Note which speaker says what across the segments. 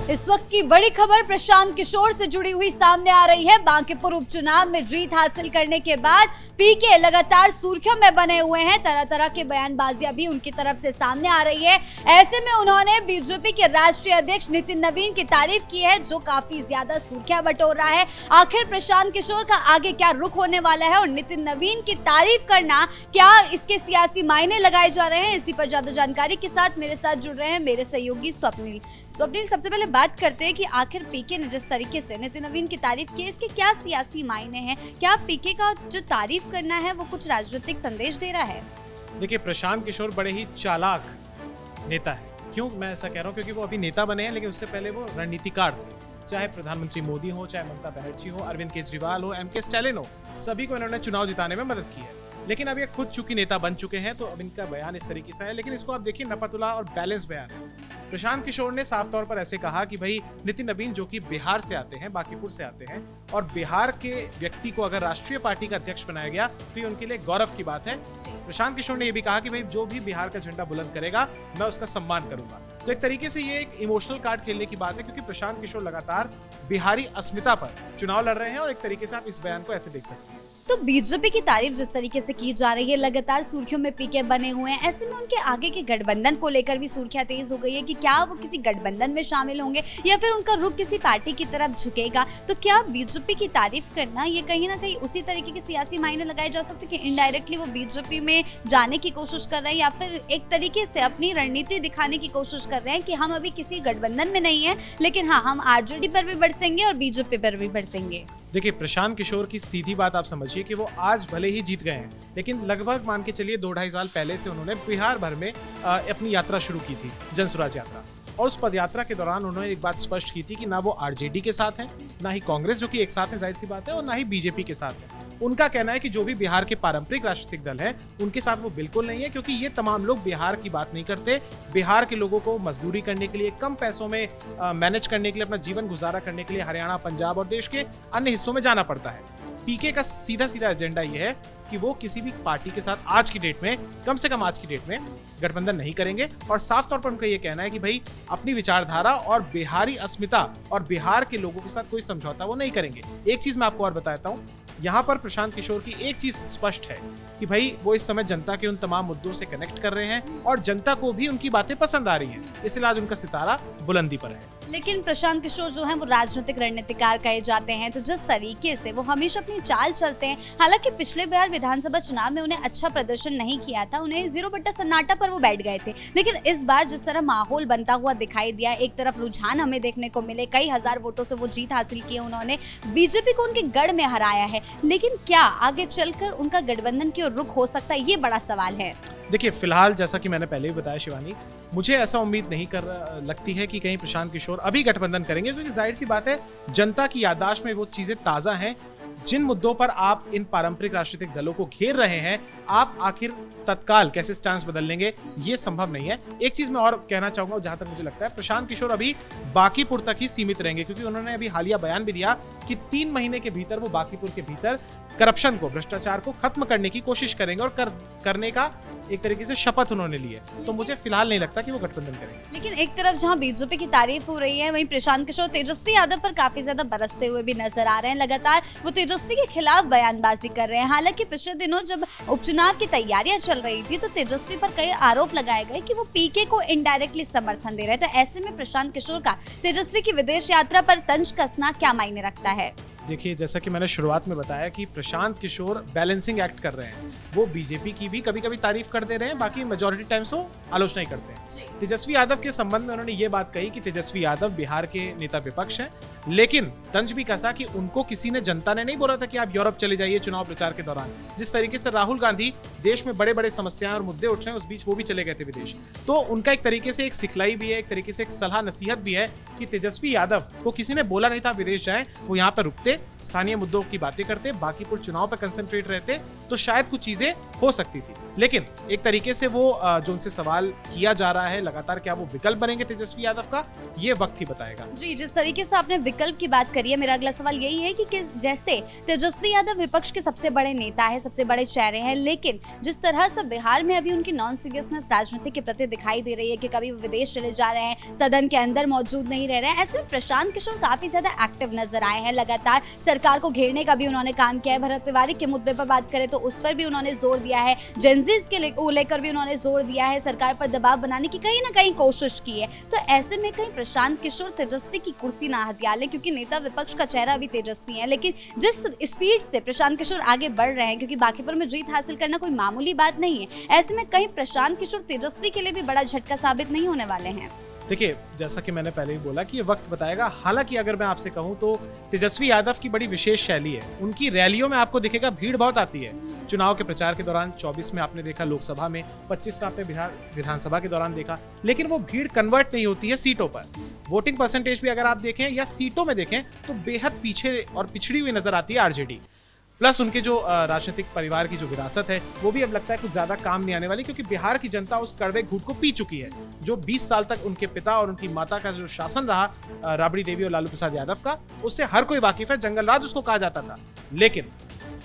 Speaker 1: इस वक्त की बड़ी खबर प्रशांत किशोर से जुड़ी हुई सामने आ रही है। बांकीपुर उपचुनाव में जीत हासिल करने के बाद पीके लगातार सुर्खियों में बने हुए हैं। तरह तरह की बयानबाजियां भी उनकी तरफ से सामने आ रही है। ऐसे में उन्होंने बीजेपी के राष्ट्रीय अध्यक्ष नितिन नवीन की तारीफ की है, जो काफी ज्यादा सुर्खियां बटोर रहा है। आखिर प्रशांत किशोर का आगे क्या रुख होने वाला है और नितिन नवीन की तारीफ करना क्या इसके सियासी मायने लगाए जा रहे हैं, इसी पर ज्यादा जानकारी के साथ मेरे साथ जुड़ रहे हैं मेरे सहयोगी स्वप्निल। सबसे पहले बात करते हैं कि आखिर पीके ने जिस तरीके से नितिन नवीन की तारीफ की, इसके क्या सियासी मायने हैं? क्या पीके का जो तारीफ करना है वो कुछ राजनीतिक संदेश दे रहा है?
Speaker 2: देखिए, प्रशांत किशोर बड़े ही चालाक नेता है। क्यों मैं ऐसा कह रहा हूँ? क्योंकि वो अभी नेता बने हैं, लेकिन उससे पहले वो रणनीतिकार थे। चाहे प्रधानमंत्री मोदी हो, चाहे ममता बनर्जी हो, अरविंद केजरीवाल हो, एम.के. स्टैलिन हो, सभी को इन्होंने चुनाव जिताने में मदद की है। लेकिन अब ये खुद चूंकि नेता बन चुके हैं, तो अब इनका बयान इस तरीके से है। लेकिन इसको आप देखिए, नपतुला और बैलेंस बयान है। प्रशांत किशोर ने साफ तौर पर ऐसे कहा कि भाई नितिन नवीन जो कि बिहार से आते हैं, बांकीपुर से आते हैं, और बिहार के व्यक्ति को अगर राष्ट्रीय पार्टी का अध्यक्ष बनाया गया तो ये उनके लिए गौरव की बात है। प्रशांत किशोर ने ये भी कहा कि भाई जो भी बिहार का झंडा बुलंद करेगा, मैं उसका सम्मान करूंगा। तो एक तरीके से ये एक इमोशनल कार्ड खेलने की बात है, क्योंकि प्रशांत किशोर लगातार बिहारी अस्मिता पर चुनाव लड़ रहे हैं, और एक तरीके से आप इस बयान को ऐसे देख सकते हैं।
Speaker 1: तो बीजेपी की तारीफ जिस तरीके से की जा रही है, लगातार सुर्खियों में पीके बने हुए हैं, ऐसे में उनके आगे के गठबंधन को लेकर भी सुर्खियां तेज हो गई है कि क्या वो किसी गठबंधन में शामिल होंगे या फिर उनका रुख किसी पार्टी की तरफ झुकेगा। तो क्या बीजेपी की तारीफ करना ये कहीं ना कहीं उसी तरीके के सियासी मायने लगाए जा सकते हैं कि इनडायरेक्टली वो बीजेपी में जाने की कोशिश कर रहे हैं, या फिर एक तरीके से अपनी रणनीति दिखाने की कोशिश कर रहे हैं कि हम अभी किसी गठबंधन में नहीं है, लेकिन हाँ, हम आरजेडी पर भी बरसेंगे और बीजेपी पर भी बरसेंगे।
Speaker 2: देखिए, प्रशांत किशोर की सीधी बात आप समझिए कि वो आज भले ही जीत गए हैं, लेकिन लगभग मान के चलिए 2-2.5 साल पहले से उन्होंने बिहार भर में अपनी यात्रा शुरू की थी, जन स्वराज यात्रा। और उस पदयात्रा के दौरान उन्होंने एक बात स्पष्ट की थी कि ना वो आरजेडी के साथ हैं, ना ही कांग्रेस जो कि एक साथ है, जाहिर सी बात है, और ना ही बीजेपी के साथ है। उनका कहना है कि जो भी बिहार के पारंपरिक राजनीतिक दल हैं, उनके साथ वो बिल्कुल नहीं है, क्योंकि ये तमाम लोग बिहार की बात नहीं करते। बिहार के लोगों को मजदूरी करने के लिए, कम पैसों में मैनेज करने के लिए, अपना जीवन गुजारा करने के लिए हरियाणा, पंजाब और देश के अन्य हिस्सों में जाना पड़ता है। पीके का सीधा सीधा एजेंडा ये है कि वो किसी भी पार्टी के साथ आज की डेट में, कम से कम आज की डेट में, गठबंधन नहीं करेंगे। और साफ तौर पर उनका ये कहना है कि भाई अपनी विचारधारा और बिहारी अस्मिता और बिहार के लोगों के साथ कोई समझौता वो नहीं करेंगे। एक चीज मैं आपको और बताता हूँ, यहाँ पर प्रशांत किशोर की एक चीज स्पष्ट है कि भाई वो इस समय जनता के उन तमाम मुद्दों से कनेक्ट कर रहे हैं और जनता को भी उनकी बातें पसंद आ रही हैं, इसलिए आज उनका सितारा बुलंदी पर है।
Speaker 1: लेकिन प्रशांत किशोर जो है वो राजनीतिक रणनीतिकार कहे जाते हैं, तो जिस तरीके से वो हमेशा अपनी चाल चलते हैं, हालांकि पिछले बार विधानसभा चुनाव में उन्हें अच्छा प्रदर्शन नहीं किया था, उन्हें 0 सन्नाटा पर वो बैठ गए थे, लेकिन इस बार जिस तरह माहौल बनता हुआ दिखाई दिया, एक तरफ रुझान हमें देखने को मिले, कई हजार वोटों से वो जीत हासिल की, उन्होंने बीजेपी को उनके गढ़ में हराया है। लेकिन क्या आगे चलकर उनका गठबंधन की ओर रुख हो सकता है, ये बड़ा सवाल है।
Speaker 2: देखिए, फिलहाल जैसा कि मैंने पहले भी बताया शिवानी, मुझे ऐसा उम्मीद नहीं लगती है कि कहीं प्रशांत किशोर अभी गठबंधन करेंगे, क्योंकि जाहिर सी बात है, जनता की याददाश्त में वो चीजें ताजा हैं। जिन मुद्दों पर आप इन पारंपरिक राजनीतिक दलों को घेर रहे हैं, आप आखिर तत्काल कैसे स्टैंस बदल लेंगे, ये संभव नहीं है। एक चीज मैं और कहना चाहूंगा, जहां तक मुझे लगता है प्रशांत किशोर अभी बांकीपुर तक ही सीमित रहेंगे, क्योंकि उन्होंने अभी हालिया बयान भी दिया कि 3 महीने के भीतर वो बांकीपुर के भीतर करप्शन को, भ्रष्टाचार को खत्म करने की कोशिश करेंगे, और करने का एक तरीके से शपथ उन्होंने ली है। तो मुझे फिलहाल नहीं लगता कि वो गठबंधन करेंगे।
Speaker 1: लेकिन एक तरफ जहां बीजेपी की तारीफ हो रही है, वहीं प्रशांत किशोर तेजस्वी यादव पर काफी ज्यादा बरसते हुए भी नजर आ रहे हैं। लगातार वो तेजस्वी के खिलाफ बयानबाजी कर रहे हैं। हालांकि पिछले दिनों जब उपचुनाव की तैयारियां चल रही थी, तो तेजस्वी पर कई आरोप लगाए गए कि वो पीके को इनडायरेक्टली समर्थन दे रहे हैं। तो ऐसे में प्रशांत किशोर का तेजस्वी की विदेश यात्रा पर तंज कसना क्या मायने रखता है?
Speaker 2: देखिए, जैसा कि मैंने शुरुआत में बताया कि प्रशांत किशोर बैलेंसिंग एक्ट कर रहे हैं। वो बीजेपी की भी कभी कभी तारीफ कर दे रहे हैं, बाकी मेजॉरिटी टाइम्स वो आलोचना ही करते हैं। तेजस्वी यादव के संबंध में उन्होंने ये बात कही कि तेजस्वी यादव बिहार के नेता विपक्ष हैं, लेकिन तंज भी कसा कि उनको किसी ने, जनता ने नहीं बोला था कि आप यूरोप चले जाइए चुनाव प्रचार के दौरान। जिस तरीके से राहुल गांधी देश में बड़े बड़े समस्याएं और मुद्दे उठ रहे हैं, उस बीच वो भी चले गए थे विदेश। तो उनका एक तरीके से एक सिखलाई भी है, एक तरीके से एक सलाह नसीहत भी है कि तेजस्वी यादव को किसी ने बोला नहीं था विदेश जाएं, वो यहाँ पर रुकते, स्थानीय मुद्दों की बातें करते, बांकीपुर चुनाव पर कंसंट्रेट रहते, तो शायद कुछ चीजें हो सकती थी। लेकिन एक तरीके से वो जो उनसे सवाल किया जा रहा है लगातार, क्या वो विकल्प बनेंगे तेजस्वी यादव का, ये वक्त ही बताएगा।
Speaker 1: जी, जिस तरीके से आपने विकल्प की बात करी है, मेरा अगला सवाल यही है कि जैसे तेजस्वी यादव विपक्ष के सबसे बड़े नेता है, सबसे बड़े चेहरे हैं, लेकिन जिस तरह से बिहार में अभी उनकी नॉन सीरियसनेस राजनीति के प्रति दिखाई दे रही है कि कभी वो विदेश चले जा रहे हैं, सदन के अंदर मौजूद नहीं रह रहे हैं, ऐसे में प्रशांत किशोर काफी ज्यादा एक्टिव नजर आए हैं। लगातार सरकार को घेरने का भी उन्होंने काम किया है। भरत तिवारी के मुद्दे पर बात करें तो उस पर भी उन्होंने जोर दिया है। जेनजीज के लेकर भी उन्होंने जोर दिया है। सरकार पर दबाव बनाने की कहीं ना कहीं कोशिश की है। तो ऐसे में कहीं प्रशांत किशोर तेजस्वी की कुर्सी ना हथिया ले, क्योंकि नेता विपक्ष का चेहरा भी तेजस्वी है, लेकिन जिस स्पीड से प्रशांत किशोर आगे बढ़ रहे हैं, क्योंकि बांकीपुर में जीत हासिल करना कोई मामूली बात नहीं है, ऐसे में कहीं प्रशांत किशोर तेजस्वी के लिए भी बड़ा झटका साबित नहीं होने वाले हैं।
Speaker 2: देखिए, जैसा कि मैंने पहले ही बोला कि ये वक्त बताएगा। हालांकि अगर मैं आपसे कहूं तो तेजस्वी यादव की बड़ी विशेष शैली है। उनकी रैलियों में आपको दिखेगा भीड़ बहुत आती है। चुनाव के प्रचार के दौरान 24 में आपने देखा लोकसभा में, 25 में आपने बिहार विधानसभा के दौरान देखा, लेकिन वो भीड़ कन्वर्ट नहीं होती है सीटों पर। वोटिंग परसेंटेज भी अगर आप देखें या सीटों में देखें तो बेहद पीछे और पिछड़ी हुई नजर आती है आरजेडी। प्लस उनके जो राजनीतिक परिवार की जो विरासत है वो भी अब लगता है कुछ ज्यादा काम नहीं आने वाली, क्योंकि बिहार की जनता उस कड़वे घूंट को पी चुकी है जो 20 साल तक उनके पिता और उनकी माता का जो शासन रहा, राबड़ी देवी और लालू प्रसाद यादव का, उससे हर कोई वाकिफ है। जंगल राज उसको कहा जाता था। लेकिन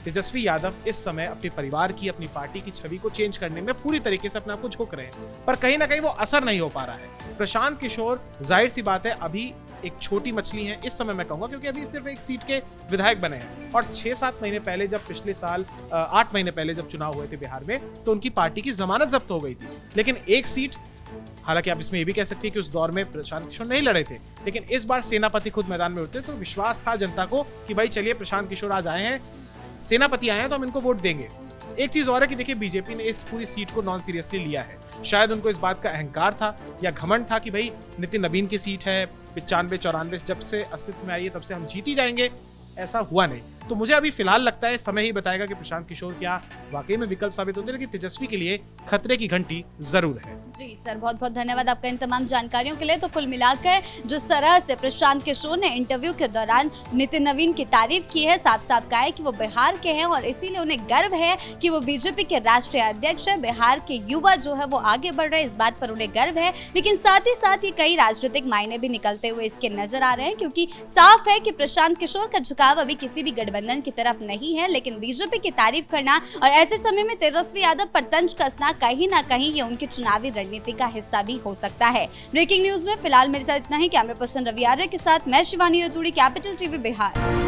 Speaker 2: तेजस्वी यादव इस समय अपने परिवार की, अपनी पार्टी की छवि को चेंज करने में पूरी तरीके से अपने आप को झोंक रहे हैं, पर कहीं ना कहीं वो असर नहीं हो पा रहा है। प्रशांत किशोर जाहिर सी बात है अभी एक छोटी मछली है इस समय मैं कहूंगा, क्योंकि अभी सिर्फ एक सीट के विधायक बने हैं। और 6-7 महीने पहले, जब पिछले साल 8 महीने पहले जब चुनाव हुए थे बिहार में, तो उनकी पार्टी की जमानत जब्त हो गई थी। लेकिन एक सीट, हालांकि आप इसमें ये भी कह सकते हैं कि उस दौर में प्रशांत किशोर नहीं लड़े थे, लेकिन इस बार सेनापति खुद मैदान में उतरे, तो विश्वास था जनता को कि भाई चलिए प्रशांत किशोर आज आए हैं, सेनापति आए हैं, तो हम इनको वोट देंगे। एक चीज और है कि देखिए, बीजेपी ने इस पूरी सीट को नॉन सीरियसली लिया है। शायद उनको इस बात का अहंकार था या घमंड था कि भाई नितिन नवीन की सीट है, 95-94 जब से अस्तित्व में आई है तब से हम जीत ही जाएंगे। ऐसा हुआ नहीं। तो मुझे अभी फिलहाल लगता है समय ही बताएगा कि प्रशांत किशोर क्या वाकई में विकल्प साबित होते हैं, लेकिन तेजस्वी के लिए खतरे की घंटी जरूर है।
Speaker 1: जी सर, बहुत बहुत धन्यवाद आपका इन तमाम जानकारियों के लिए। तो कुल मिलाकर जिस तरह से प्रशांत किशोर ने इंटरव्यू के दौरान नितिन नवीन की तारीफ की है, साफ साफ कहा है कि वो बिहार के हैं और इसीलिए उन्हें गर्व है कि वो बीजेपी के राष्ट्रीय अध्यक्ष है। बिहार के युवा जो है वो आगे बढ़ रहे हैं, इस बात पर उन्हें गर्व है। लेकिन साथ ही साथ ये कई राजनीतिक मायने भी निकलते हुए इसके नजर आ रहे हैं, क्योंकि साफ है कि प्रशांत किशोर का झुकाव अभी किसी भी गठबंधन की तरफ नहीं है, लेकिन बीजेपी की तारीफ करना और ऐसे समय में तेजस्वी यादव पर तंज कसना कहीं ना कहीं ये उनकी चुनावी रणनीति का हिस्सा भी हो सकता है। ब्रेकिंग न्यूज में फिलहाल मेरे साथ इतना ही। कैमरा पर्सन रवि आर्य के साथ मैं शिवानी रतूड़ी, कैपिटल टीवी बिहार।